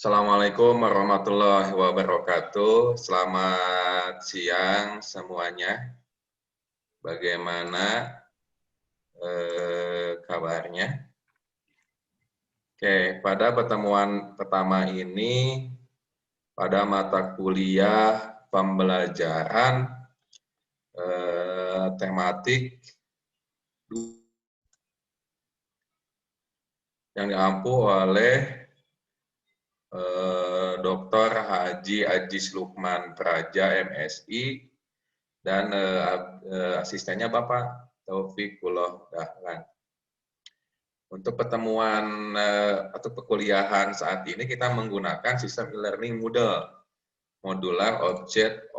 Assalamualaikum warahmatullahi wabarakatuh. Selamat siang semuanya. Bagaimana kabarnya? Oke, pada pertemuan pertama ini, pada mata kuliah pembelajaran tematik yang diampu oleh Dr. Haji Ajis Lukman Praja MSI dan asistennya Bapak Taufikullah Dahlan. Untuk pertemuan atau perkuliahan saat ini kita menggunakan sistem e-learning modular object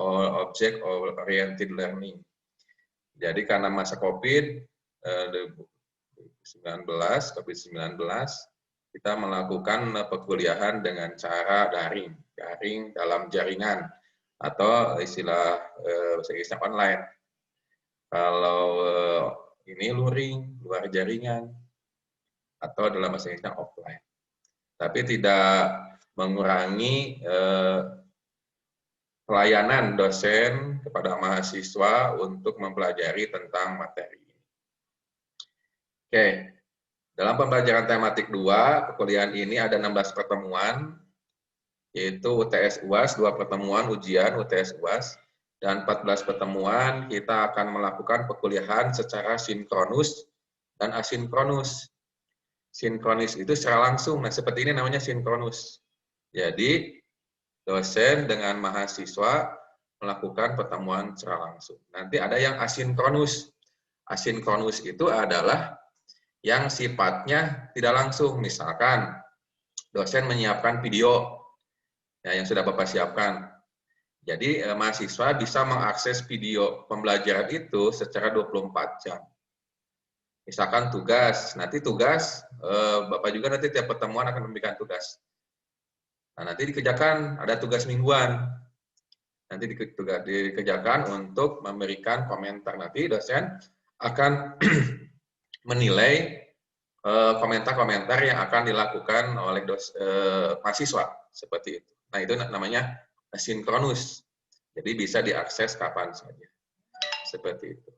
oriented learning. Jadi karena masa COVID-19, kita melakukan perkuliahan dengan cara daring dalam jaringan atau istilah bahasa Inggrisnya online. Kalau ini luring, luar jaringan, atau dalam bahasa Inggrisnya offline. Tapi tidak mengurangi pelayanan dosen kepada mahasiswa untuk mempelajari tentang materi ini. Oke, dalam pembelajaran tematik 2, perkuliahan ini ada 16 pertemuan, yaitu UTS UAS, 2 pertemuan ujian UTS UAS, dan 14 pertemuan kita akan melakukan perkuliahan secara sinkronus dan asinkronus. Sinkronis itu secara langsung, nah seperti ini namanya sinkronus. Jadi, dosen dengan mahasiswa melakukan pertemuan secara langsung. Nanti ada yang asinkronus. Asinkronus itu adalah yang sifatnya tidak langsung. Misalkan, dosen menyiapkan video ya, yang sudah Bapak siapkan. Jadi, mahasiswa bisa mengakses video pembelajaran itu secara 24 jam. Misalkan tugas, nanti tugas, Bapak juga nanti tiap pertemuan akan memberikan tugas. Nah, nanti dikerjakan, ada tugas mingguan. Nanti dikerjakan untuk memberikan komentar. Nanti dosen akan menilai komentar-komentar yang akan dilakukan oleh mahasiswa. Seperti itu. Nah, itu namanya asinkronus. Jadi bisa diakses kapan saja. Seperti itu.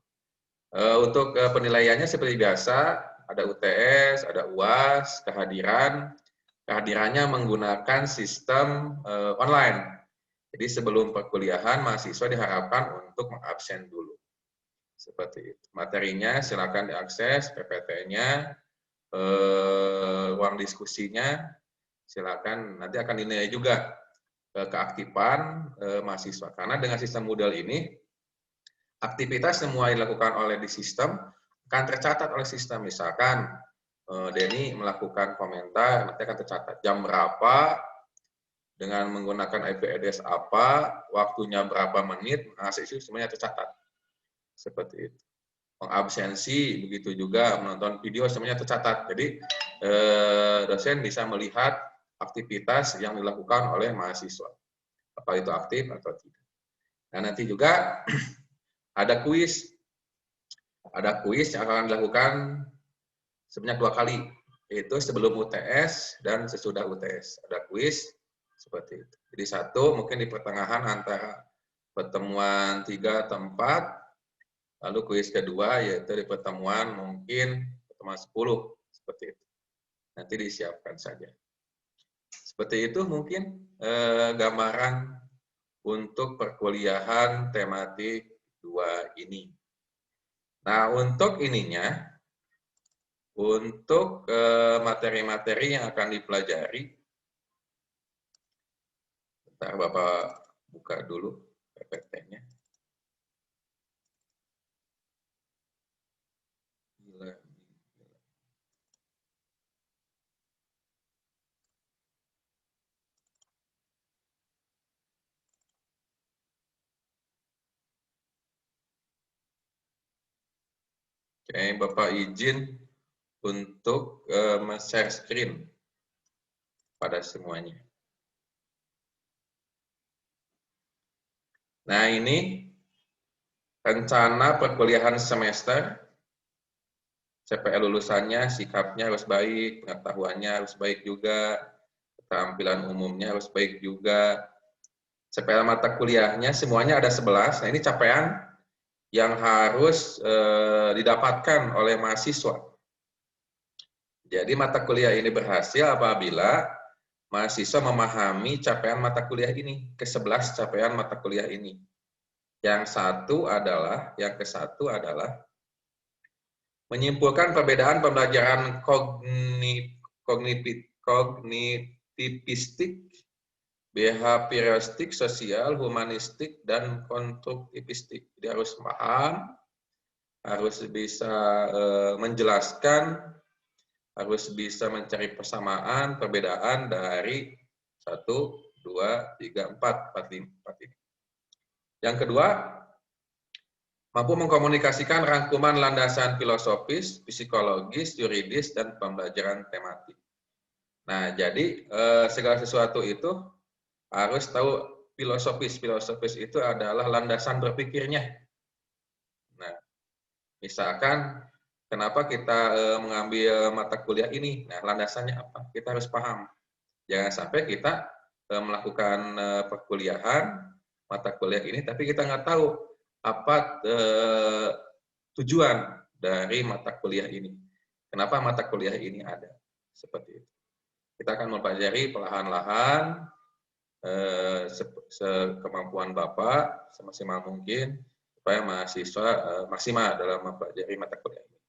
Untuk penilaiannya seperti biasa, ada UTS, ada UAS, kehadirannya menggunakan sistem online. Jadi sebelum perkuliahan, mahasiswa diharapkan untuk mengabsen dulu. Seperti itu. Materinya silakan diakses, PPT-nya, ruang diskusinya, silakan. Nanti akan dinilai juga keaktifan mahasiswa. Karena dengan sistem Moodle ini, aktivitas semua dilakukan oleh di sistem akan tercatat oleh sistem. Misalkan Denny melakukan komentar, nanti akan tercatat jam berapa, dengan menggunakan IP address apa, waktunya berapa menit, itu semuanya tercatat. Seperti itu. Mengabsensi, begitu juga menonton video, semuanya tercatat. Jadi dosen bisa melihat aktivitas yang dilakukan oleh mahasiswa. Apa itu aktif atau tidak. Nah, nanti juga ada kuis. Ada kuis yang akan dilakukan sebanyak 2 kali, yaitu sebelum UTS dan sesudah UTS. Ada kuis seperti itu. Jadi satu mungkin di pertengahan antara pertemuan 3 atau 4, lalu kuis kedua yaitu di pertemuan mungkin pertemuan 10, seperti itu. Nanti disiapkan saja. Seperti itu mungkin gambaran untuk perkuliahan tematik 2 ini. Nah, untuk ininya, untuk materi-materi yang akan dipelajari, bentar Bapak buka dulu PPT-nya. Oke, Bapak izin untuk share screen pada semuanya. Nah, ini rencana perkuliahan semester. CPL lulusannya, sikapnya harus baik, pengetahuannya harus baik juga, Keterampilan umumnya harus baik juga. Capaian mata kuliahnya semuanya ada 11. Nah, ini capaian yang harus didapatkan oleh mahasiswa. Jadi mata kuliah ini berhasil apabila mahasiswa memahami capaian mata kuliah ini, ke-11 capaian mata kuliah ini. Yang ke-1 adalah menyimpulkan perbedaan pembelajaran kognitivistik, behavioristik, sosial, humanistik, dan konstruktivistik. Jadi harus paham, harus bisa menjelaskan, harus bisa mencari persamaan, perbedaan dari 1, 2, 3, 4 ini. Yang kedua, mampu mengkomunikasikan rangkuman landasan filosofis, psikologis, yuridis, dan pembelajaran tematik. Nah, jadi segala sesuatu itu harus tahu filosofis. Filosofis itu adalah landasan berpikirnya. Nah, misalkan kenapa kita mengambil mata kuliah ini? Nah, landasannya apa? Kita harus paham. Jangan sampai kita melakukan perkuliahan, mata kuliah ini, tapi kita nggak tahu apa tujuan dari mata kuliah ini. Kenapa mata kuliah ini ada? Seperti itu. Kita akan mempelajari perlahan-lahan, sekemampuan Bapak, semaksimal mungkin, supaya mahasiswa maksimal dalam mempelajari mata kuliah ini.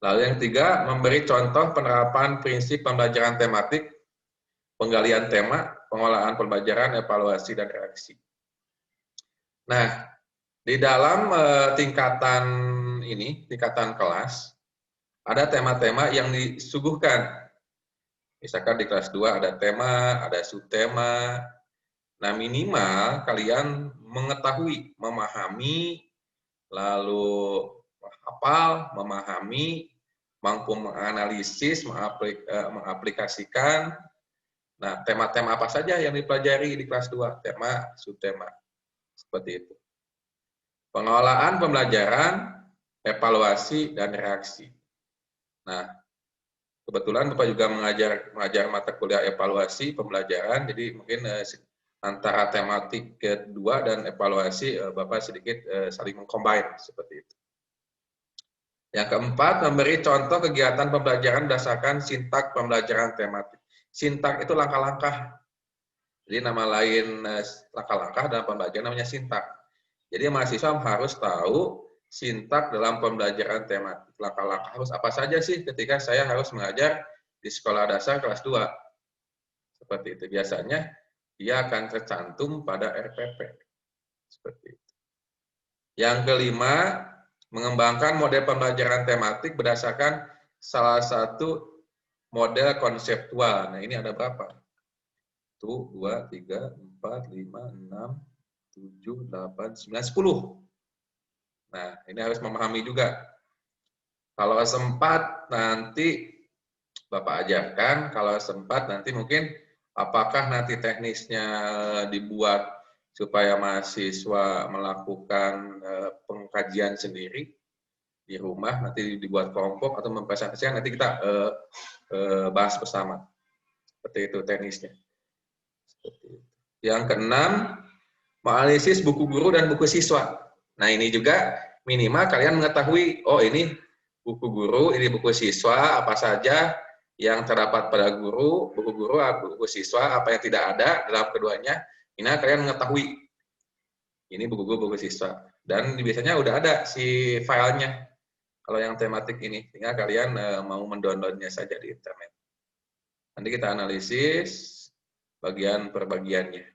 Lalu yang ketiga, memberi contoh penerapan prinsip pembelajaran tematik, penggalian tema, pengolahan pembelajaran, evaluasi, dan reaksi. Nah, di dalam tingkatan kelas, ada tema-tema yang disuguhkan. Misalkan di kelas 2 ada tema, ada subtema. Nah, minimal kalian mengetahui, memahami, lalu menghafal, memahami, mampu menganalisis, mengaplikasikan. Nah, tema-tema apa saja yang dipelajari di kelas 2? Tema, subtema. Seperti itu. Pengolahan pembelajaran, evaluasi, dan reaksi. Nah, kebetulan Bapak juga mengajar mata kuliah evaluasi pembelajaran, jadi mungkin antara tematik kedua dan evaluasi Bapak sedikit saling mengcombine seperti itu. Yang keempat, memberi contoh kegiatan pembelajaran berdasarkan sintak pembelajaran tematik. Sintak itu langkah-langkah. Jadi nama lain langkah-langkah dalam pembelajaran namanya sintak. Jadi mahasiswa harus tahu sintak dalam pembelajaran tematik. Langkah-langkah harus apa saja sih ketika saya harus mengajar di sekolah dasar kelas 2. Seperti itu. Biasanya dia akan tercantum pada RPP. Seperti itu. Yang kelima, mengembangkan model pembelajaran tematik berdasarkan salah satu model konseptual. Nah, ini ada berapa? 1, 2, 3, 4, 5, 6, 7, 8, 9, 10. Nah, ini harus memahami juga. Kalau sempat nanti Bapak ajarkan, kalau sempat nanti mungkin apakah nanti teknisnya dibuat supaya mahasiswa melakukan pengkajian sendiri di rumah, nanti dibuat kelompok atau mempresentasikan, nanti kita bahas bersama. Seperti itu teknisnya. Yang keenam, menganalisis buku guru dan buku siswa. Nah, ini juga minimal kalian mengetahui, oh ini buku guru, ini buku siswa, apa saja yang terdapat pada guru, buku guru, buku siswa, apa yang tidak ada dalam keduanya, ini kalian mengetahui. Ini buku guru, buku siswa. Dan biasanya udah ada si filenya. Kalau yang tematik ini, tinggal kalian mau mendownloadnya saja di internet. Nanti kita analisis bagian per bagiannya.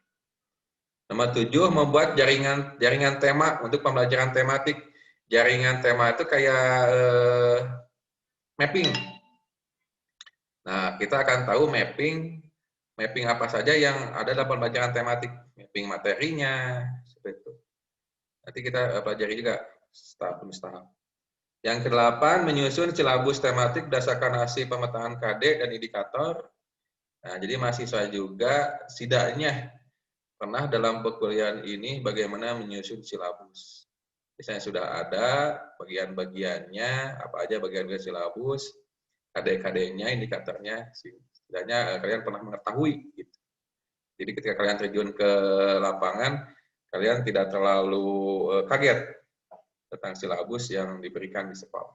Nomor 7, membuat jaringan tema untuk pembelajaran tematik. Jaringan tema itu kayak mapping. Nah, kita akan tahu mapping apa saja yang ada dalam pembelajaran tematik. Mapping materinya, seperti itu. Nanti kita pelajari juga tahap demi tahap. Yang ke-8, menyusun silabus tematik berdasarkan hasil pemetaan KD dan indikator. Nah, jadi mahasiswa juga setidaknya pernah dalam perkuliahan ini bagaimana menyusun silabus. Misalnya sudah ada bagian-bagiannya, apa aja bagian-bagian silabus. KD-KD-nya, indikatornya, setidaknya kalian pernah mengetahui. Gitu. Jadi ketika kalian terjun ke lapangan, kalian tidak terlalu kaget tentang silabus yang diberikan di sekolah.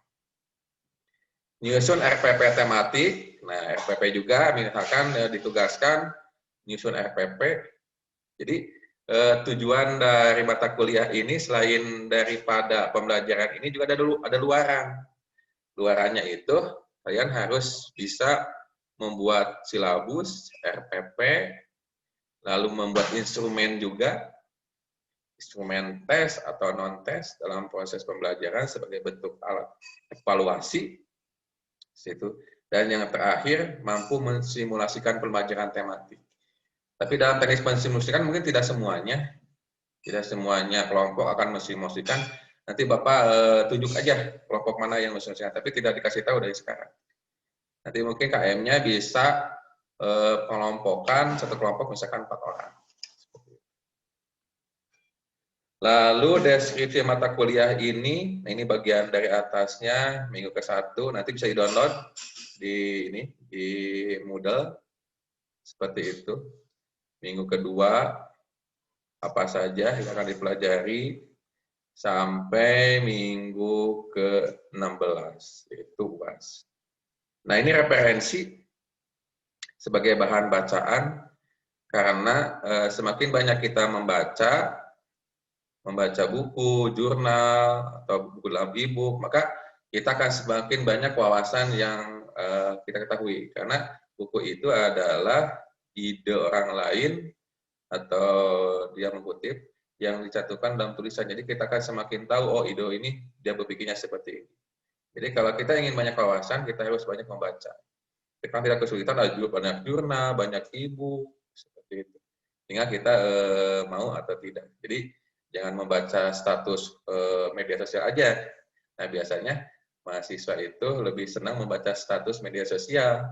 Nyusun RPP tematik, nah RPP juga misalkan ditugaskan nyusun RPP. Jadi tujuan dari mata kuliah ini selain daripada pembelajaran ini juga ada luaran. Luarannya itu kalian harus bisa membuat silabus, RPP, lalu membuat instrumen juga, instrumen tes atau non-tes dalam proses pembelajaran sebagai bentuk alat evaluasi. Situ. Dan yang terakhir, mampu mensimulasikan pembelajaran tematik. Tapi dalam teknis mensimulasikan mungkin tidak semuanya kelompok akan mensimulasikan. Nanti Bapak tunjuk aja kelompok mana yang mensimulasikan, tapi tidak dikasih tahu dari sekarang. Nanti mungkin KM-nya bisa kelompokan, satu kelompok misalkan 4 orang. Lalu deskripsi mata kuliah ini, nah ini bagian dari atasnya, minggu ke-1, nanti bisa di-download di Moodle, seperti itu. Minggu kedua, apa saja yang akan dipelajari, sampai minggu ke-16, yaitu UAS. Nah ini referensi sebagai bahan bacaan, karena semakin banyak kita membaca buku, jurnal, atau buku dalam e-book, maka kita akan semakin banyak wawasan yang kita ketahui. Karena buku itu adalah ide orang lain, atau dia mengutip, yang dicantumkan dalam tulisan. Jadi kita akan semakin tahu, oh ide ini dia berpikirnya seperti ini. Jadi kalau kita ingin banyak wawasan, kita harus banyak membaca. Kita tidak kesulitan, ada banyak jurnal, banyak e-book, seperti itu. Sehingga kita mau atau tidak. Jadi jangan membaca status media sosial aja. Nah, biasanya mahasiswa itu lebih senang membaca status media sosial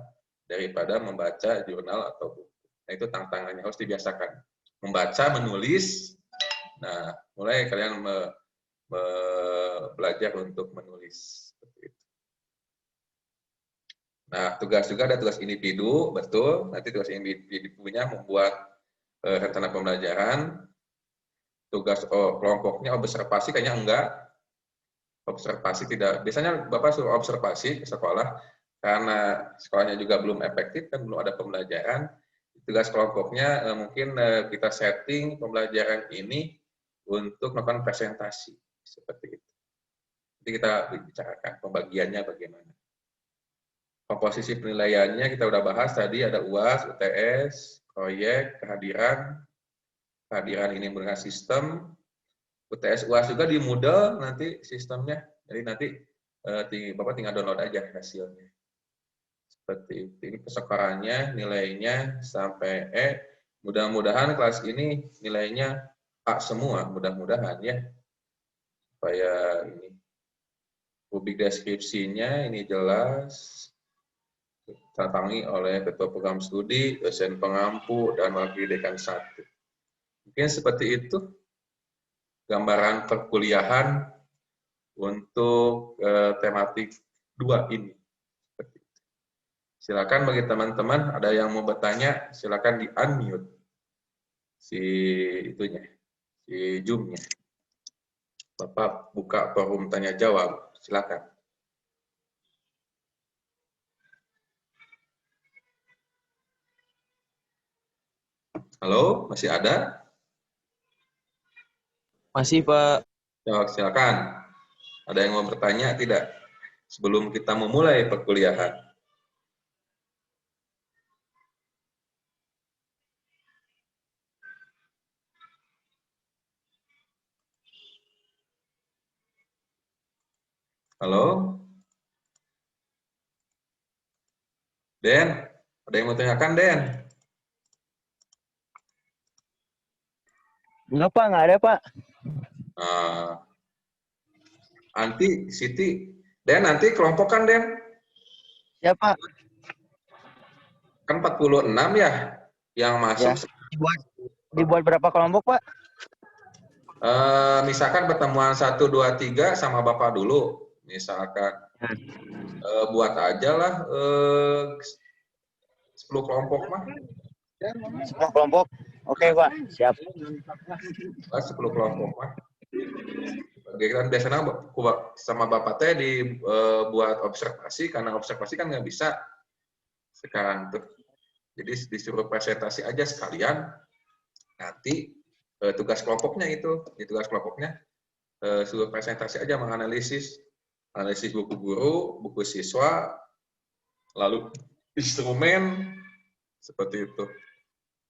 daripada membaca jurnal atau buku. Nah, itu tantangannya, harus dibiasakan. Membaca, menulis. Nah, mulai kalian belajar untuk menulis. Nah, tugas juga ada tugas individu, betul. Nanti tugas individunya membuat rencana pembelajaran. Tugas kelompoknya observasi kayaknya enggak. Observasi tidak. Biasanya Bapak suruh observasi ke sekolah karena sekolahnya juga belum efektif kan, belum ada pembelajaran. Tugas kelompoknya mungkin kita setting pembelajaran ini untuk melakukan presentasi seperti itu. Nanti kita bicarakan pembagiannya bagaimana. Komposisi penilaiannya kita udah bahas tadi, ada UAS, UTS, proyek, kehadiran ini menggunakan sistem, UTS UAS juga di Moodle nanti sistemnya, jadi nanti Bapak tinggal download aja hasilnya. Seperti itu. Ini kesekarannya, nilainya sampai E. Mudah-mudahan kelas ini nilainya A semua, mudah-mudahan ya. Supaya ini rubrik deskripsinya ini jelas, ditantangi oleh Ketua Program Studi, dosen pengampu, dan wakil dekan 1. Mungkin seperti itu gambaran perkuliahan untuk tematik 2 ini. Silakan bagi teman-teman, ada yang mau bertanya, silakan di-unmute si Zoom-nya. Bapak buka forum tanya jawab, silakan. Halo, masih ada? Masih, Pak. Silakan. Ada yang mau bertanya tidak? Sebelum kita memulai perkuliahan. Halo? Den, ada yang mau tanyakan, Den? Enggak, Pak. Nggak ada, Pak. Nanti, Siti. Den, nanti kelompokkan, Den. Ya, Pak. Kan 46 ya yang masuk. Ya. Dibuat berapa kelompok, Pak? Misalkan pertemuan 1, 2, 3 sama Bapak dulu. Misalkan. buat aja lah 10 kelompok mah. Semua kelompok. Oke, Pak. Siap. 10 kelompok mah. Kan biasanya sama Bapak teh dibuat observasi, karena observasi kan nggak bisa sekarang tuh. Jadi disuruh presentasi aja sekalian, nanti tugas kelompoknya suruh presentasi aja, menganalisis buku guru, buku siswa, lalu instrumen, seperti itu.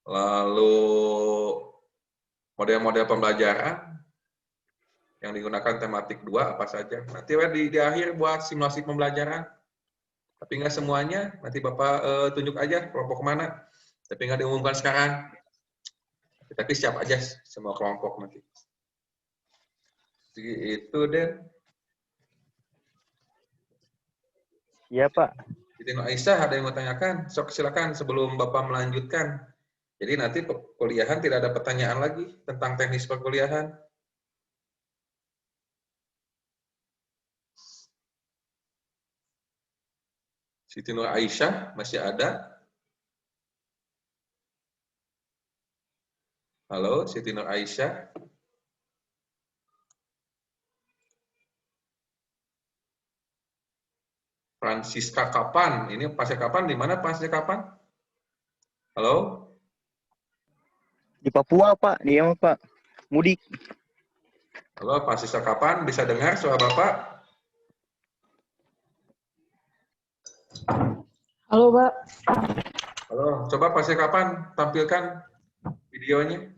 Lalu model-model pembelajaran yang digunakan tematik 2 apa saja. Nanti di akhir buat simulasi pembelajaran. Tapi nggak semuanya, nanti Bapak tunjuk aja kelompok mana. Tapi nggak diumumkan sekarang. Tapi siap aja semua kelompok nanti. Jadi itu, Den. Iya, Pak. Siti Nur Aisyah ada yang mau tanyakan? Sok silakan sebelum Bapak melanjutkan. Jadi nanti perkuliahan tidak ada pertanyaan lagi tentang teknis perkuliahan. Siti Nur Aisyah masih ada? Halo, Siti Nur Aisyah. Francisca kapan? Ini pasnya kapan? Di mana pasnya kapan? Halo? Di Papua, Pak. Dia mah, Pak. Mudik. Halo, Francisca kapan? Bisa dengar suara Bapak? Halo, Pak. Halo, coba pasnya kapan? Tampilkan videonya.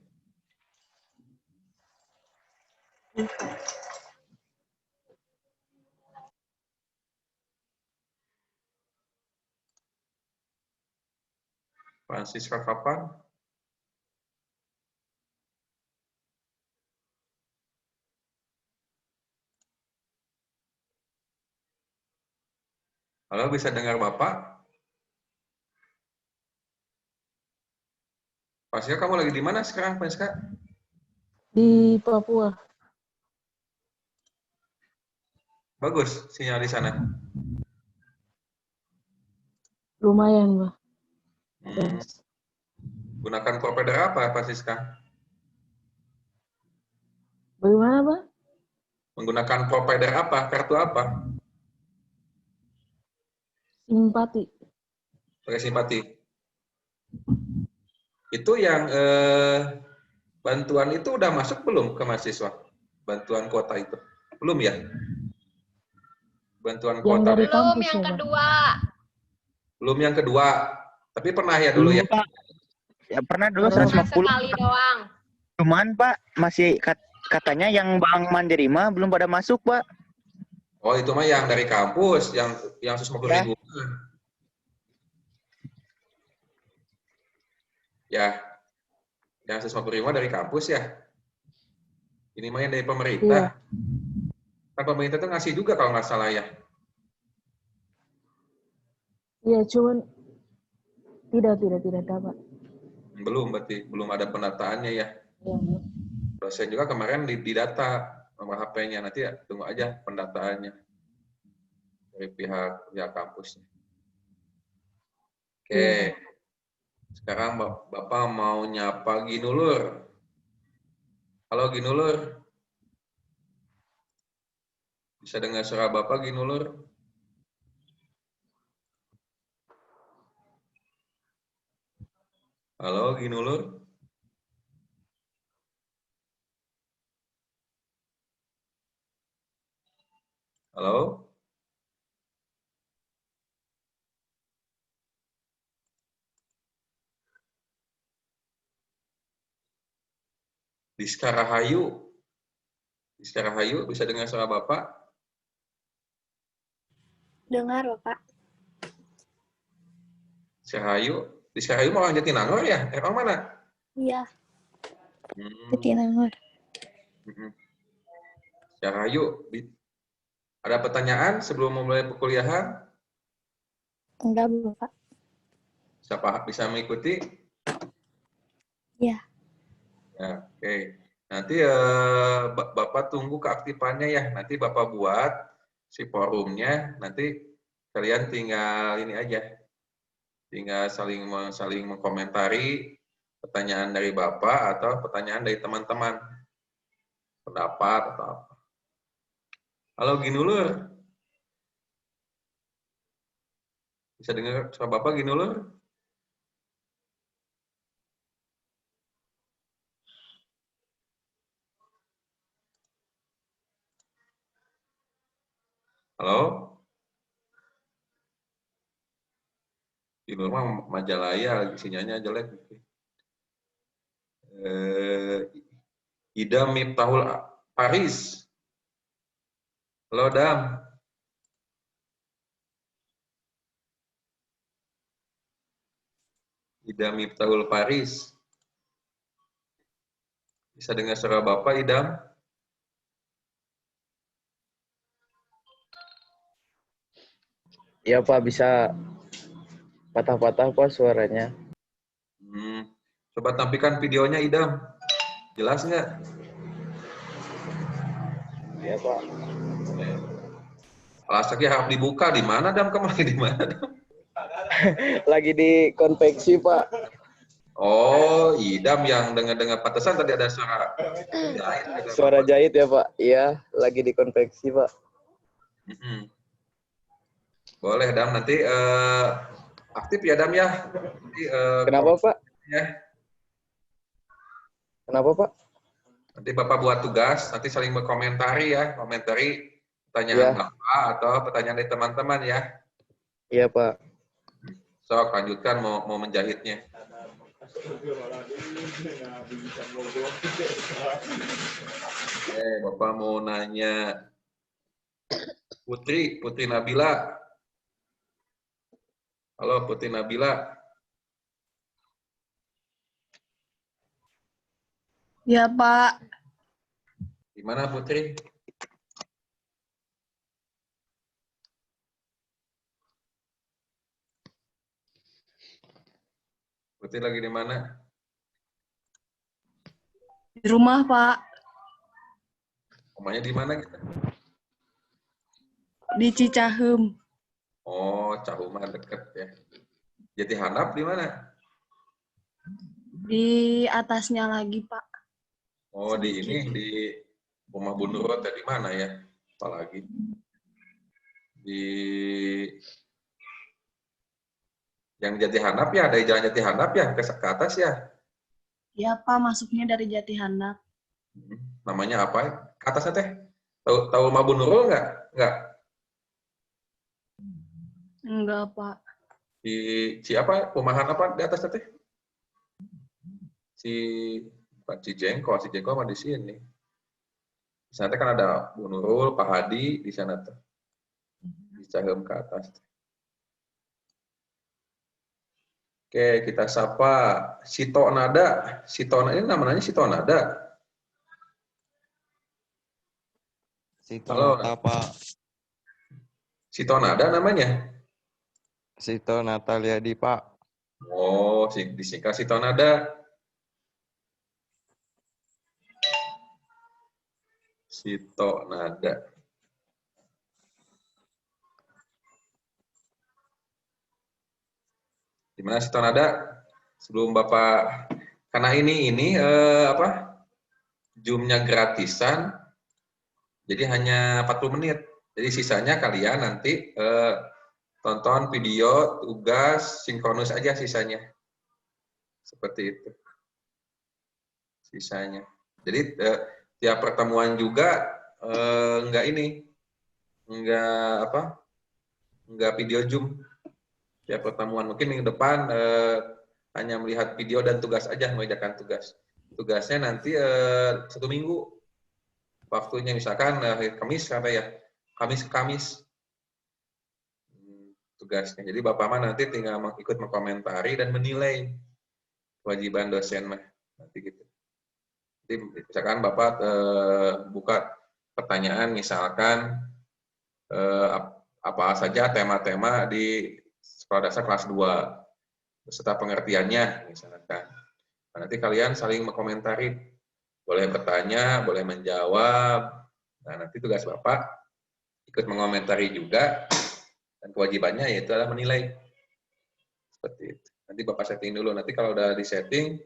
Francisca kapan? Halo, bisa dengar Bapak? Francisca, kamu lagi di mana sekarang, Francisca? Di Papua. Bagus sinyal di sana. Lumayan, Pak. Gunakan provider apa, Francisca? Bagaimana, Pak? Menggunakan provider apa? Kartu apa? Simpati. Pakai simpati. Itu yang bantuan itu udah masuk belum ke mahasiswa? Bantuan kuota itu? Belum ya? Bantuan Yang kuota dari belum kampus, yang ya, Pak? kedua. Belum yang kedua. Tapi pernah ya dulu ya? Pak. Ya, pernah dulu Pernah. 150. Sekali doang. Cuman, Pak, masih katanya yang Bank Mandiri mah belum pada masuk, Pak. Oh, itu mah yang dari kampus, yang 150.000. Ya, yang 150.000 dari kampus ya. Ini mah yang dari pemerintah. Kan pemerintah tuh ngasih juga kalau nggak salah ya. Iya, cuman tidak dapat. Belum, berarti belum ada pendataannya ya. Ya. Dosen juga kemarin didata nomor HP-nya, nanti ya tunggu aja pendataannya dari pihak kampusnya. Oke, sekarang Bapak mau nyapa Ginulur. Halo Ginulur, bisa dengar suara Bapak Ginulur? Halo Ginulur. Halo? Diska Rahayu. Diska Rahayu, bisa dengar suara Bapak? Dengar, Bapak. Diska Rahayu mau orang Jatinangor ya? Orang mana? Iya, Hmm. Jatinangor. Diska Rahayu, ada pertanyaan sebelum memulai perkuliahan? Enggak, Bapak. Bisa mengikuti? Iya. Ya, oke. Nanti Bapak tunggu keaktifannya ya. Nanti Bapak buat si forumnya. Nanti kalian tinggal ini aja, tinggal saling mengkomentari pertanyaan dari Bapak atau pertanyaan dari teman-teman, pendapat atau apa. Halo Ginulur, bisa dengar suara Bapak Ginulur? Halo? Ginulur mah Majalaya, lagi sinyalnya jelek. Ida Miftahul Paris. Halo Dam. Ida Miftahul Paris. Bisa dengar suara Bapak, Idam? Iya Pak, bisa patah-patah Pak suaranya. Coba tampilkan videonya, Idam. Jelas nggak? Iya Pak. Alasnya harap dibuka. Di mana, Dam? Kamu lagi di mana, Dam? Lagi di konveksi Pak. Oh, Idam yang dengar-dengar pantesan tadi ada suara jahit. Suara jahit ya Pak. Iya, lagi di konveksi Pak. Boleh, Dam. Nanti aktif ya, Dam ya. Nanti, Kenapa Pak? Ya. Kenapa Pak? Nanti Bapak buat tugas, nanti saling berkomentari ya, komentari pertanyaan Bapak atau pertanyaan dari teman-teman ya. Iya Pak. Sok, lanjutkan mau menjahitnya. Bapak mau nanya Putri Nabila. Halo Putri Nabila. Ya, Pak. Di mana Putri? Putri lagi di mana? Di rumah, Pak. Rumahnya di mana gitu? Di Cicahem. Oh, Cahuma deket ya. Jati Handap di mana? Di atasnya lagi, Pak. Oh, di ini, di rumah Bu Nurut di mana ya? Apalagi? Di yang Jati Handap ya, dari jalan Jati Handap ya, ke atas ya? Ya, Pak, masuknya dari Jati Handap. Namanya apa? Ke atasnya teh? Tahu rumah Bu Nurul nggak? Nggak. Enggak, Pak. Si apa? Perumahan apa di atasnya teh? Si Jengko mah di sini. Di sana kan ada Bu Nurul, Pak Hadi di sana tuh. Di Cahem ke atas. Oke, kita sapa Sito Nada. Ini namanya Sito Nada. Sito Nata, Pak. Sito Nada namanya? Sito Nataliadi, Pak. Oh, disingkat Sito Nada. Sito Nada. Gimana Sito Nada? Sebelum Bapak, karena ini apa? Zoom-nya gratisan, jadi hanya 40 menit. Jadi sisanya kalian nanti tonton video, tugas, sinkronus aja sisanya. Seperti itu. Sisanya. Jadi tiap pertemuan juga enggak video Zoom. Tiap pertemuan mungkin minggu depan hanya melihat video dan tugas aja, mengerjakan tugas. Tugasnya nanti 1 minggu. Waktunya misalkan hari Kamis apa ya? Kamis ke Kamis. Tugasnya. Jadi Bapak mah nanti tinggal ikut mengkomentari dan menilai kewajiban dosen mah nanti gitu. Jadi misalkan Bapak buka pertanyaan misalkan apa saja tema-tema di sekolah dasar kelas 2 beserta pengertiannya misalkan. Nah, nanti kalian saling mengkomentari, boleh bertanya, boleh menjawab. Nah, nanti tugas Bapak ikut mengomentari juga Dan kewajibannya yaitu adalah menilai. Seperti itu. Nanti Bapak setting dulu. Nanti kalau udah disetting,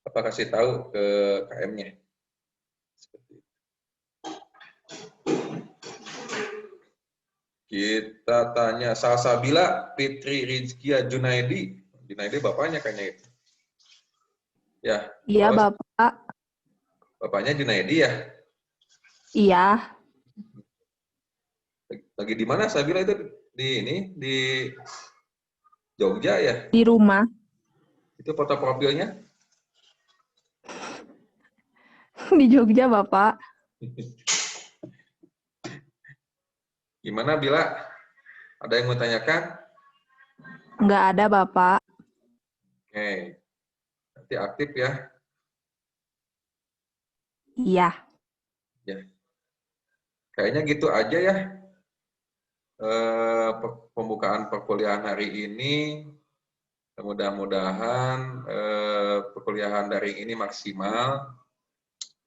Bapak kasih tahu ke KM-nya. Seperti itu. Kita tanya Salsabila Fitri Rizkia Junaidi. Junaidi bapaknya kayaknya itu. Ya. Iya, halo, Bapak. Bapaknya Junaidi ya? Iya. Lagi di mana Sabila itu? Di Jogja ya? Di rumah. Itu foto profilnya? Di Jogja, Bapak. Gimana Bila? Ada yang mau tanyakan? Nggak ada, Bapak. Oke. Nanti aktif ya. Iya. Ya. Kayaknya gitu aja ya. Pembukaan perkuliahan hari ini. Mudah-mudahan perkuliahan daring ini maksimal.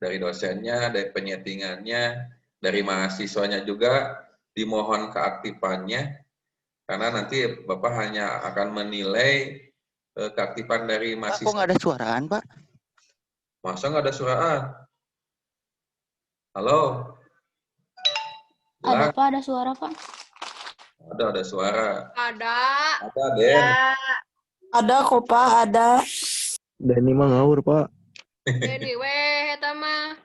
Dari dosennya, dari penyetingannya, dari mahasiswanya juga dimohon keaktifannya. Karena nanti Bapak hanya akan menilai keaktifan dari Pak, mahasiswa. kok nggak ada suaraan, Pak? Masa nggak ada suraan? Halo? Ada Bilang, Pak, ada suara Pak. ada suara. Ada. Ada, Den. Ada kok Pak, ada. Dan ini mah ngawur, Pak. Anyway, eta mah.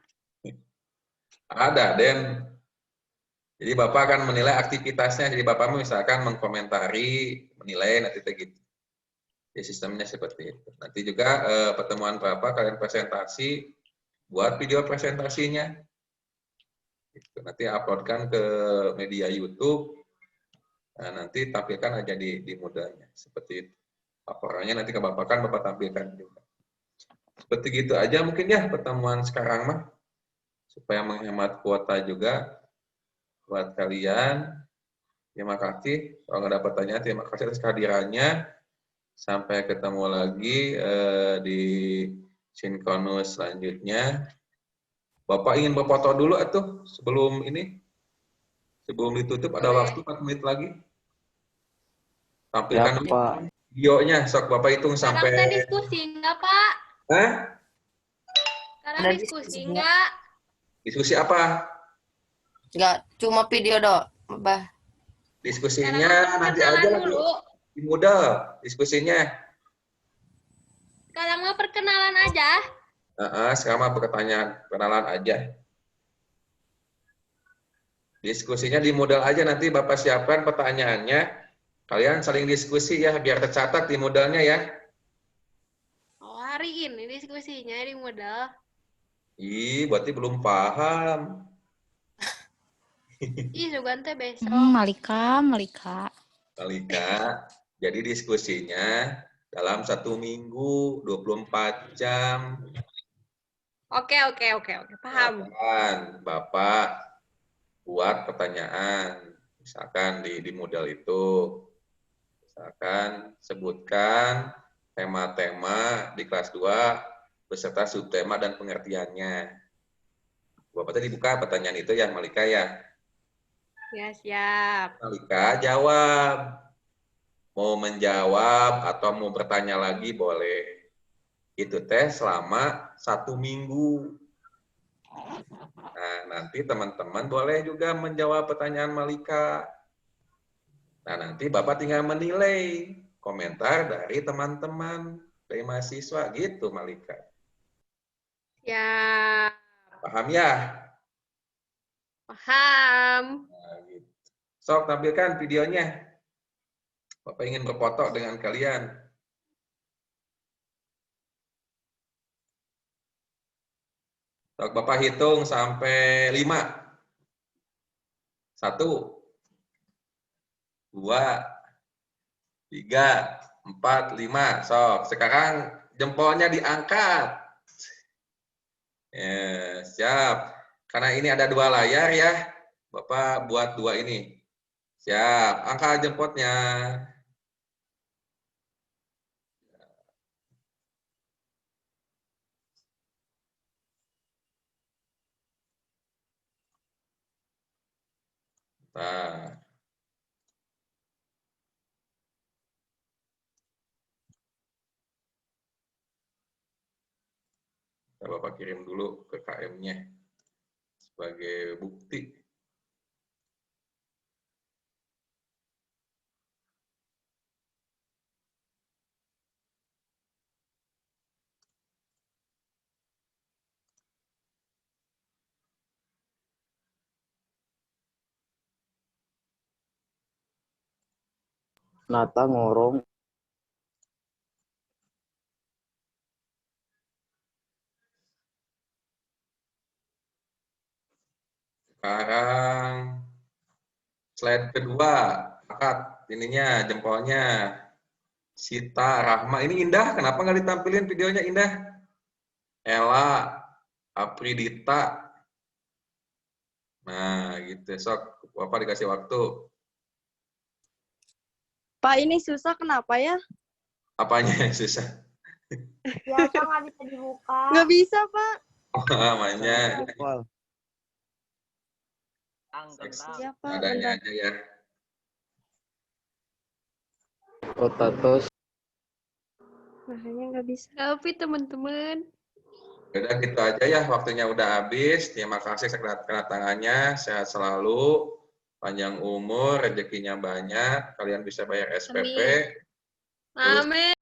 Ada, Den. Jadi Bapak akan menilai aktivitasnya. Jadi Bapak misalkan mengkomentari, menilai, nanti gitu. Jadi sistemnya seperti itu. Nanti juga pertemuan Bapak kalian presentasi, buat video presentasinya. Gitu. Nanti uploadkan ke media YouTube. Nah, nanti tampilkan aja di Moodle-nya. Seperti itu. Laporannya nanti ke Bapak kan Bapak tampilkan juga. Seperti gitu aja mungkin ya pertemuan sekarang mah. Supaya menghemat kuota juga buat kalian. Terima kasih. Kalau nggak ada pertanyaan, terima kasih atas kehadirannya. Sampai ketemu lagi di Synchronous selanjutnya. Bapak ingin berfoto dulu atuh sebelum ini. Sebelum ditutup ada waktu 4 menit lagi. Tampilkan Ya, dulu Pak. videonya. Sok Bapak hitung sampai. Sekarang diskusi nggak, Pak? Hah? Sekarang Ada diskusi diskusinya. nggak? Diskusi apa? Enggak, cuma video dong. Bah. Diskusinya Sekarang nanti perkenalan aja lagi dulu. di Moodle diskusinya. Sekarang mah perkenalan aja. Sekarang mah perkenalan aja. Diskusinya di Moodle aja, nanti Bapak siapkan pertanyaannya. Kalian saling diskusi ya, biar tercatat di Moodle-nya ya. Oh, hari ini diskusinya di modal. Ih, berarti belum paham. Ih, Sugan teh besok. Malika. Malika, jadi diskusinya dalam 1 minggu, 24 jam. Oke. Paham. Bapak buat pertanyaan, misalkan di model itu, misalkan sebutkan tema-tema di kelas 2 beserta subtema dan pengertiannya. Bapak tadi buka pertanyaan itu ya, Malika ya. Ya, siap. Malika jawab. Mau menjawab atau mau bertanya lagi boleh. Itu tes selama 1 minggu. Nah, nanti teman-teman boleh juga menjawab pertanyaan Malika. Nah, nanti Bapak tinggal menilai komentar dari teman-teman, dari mahasiswa gitu, Malika. Ya, Paham ya? paham. Nah, gitu. Sok, tampilkan videonya. Bapak ingin berfoto dengan kalian. Sok, Bapak hitung sampai 5. 1, 2, 3, 4, 5. Sok, sekarang jempolnya diangkat. Ya, siap. Karena ini ada 2 layar ya, Bapak buat 2 ini. Siap, angkat jempolnya. Nah. Kita Bapak kirim dulu ke KM-nya sebagai bukti. Nata ngorong. Sekarang slide kedua, angkat ininya jempolnya. Sita Rahma, ini Indah, kenapa nggak ditampilin videonya Indah? Ella, Apridita. Nah, gitu. Sok, Bapak dikasih waktu. Pak, ini susah kenapa ya? Apanya yang susah? Biasa nggak bisa dibuka. Nggak bisa, Pak. Namanya Iya, Pak. adanya Bentar. aja ya. Potatos. Makanya nggak bisa. Tapi teman-teman. Udah gitu aja ya, waktunya udah habis. Terima kasih kedatangannya, sehat selalu, panjang umur, rezekinya banyak, kalian bisa bayar SPP. Amin.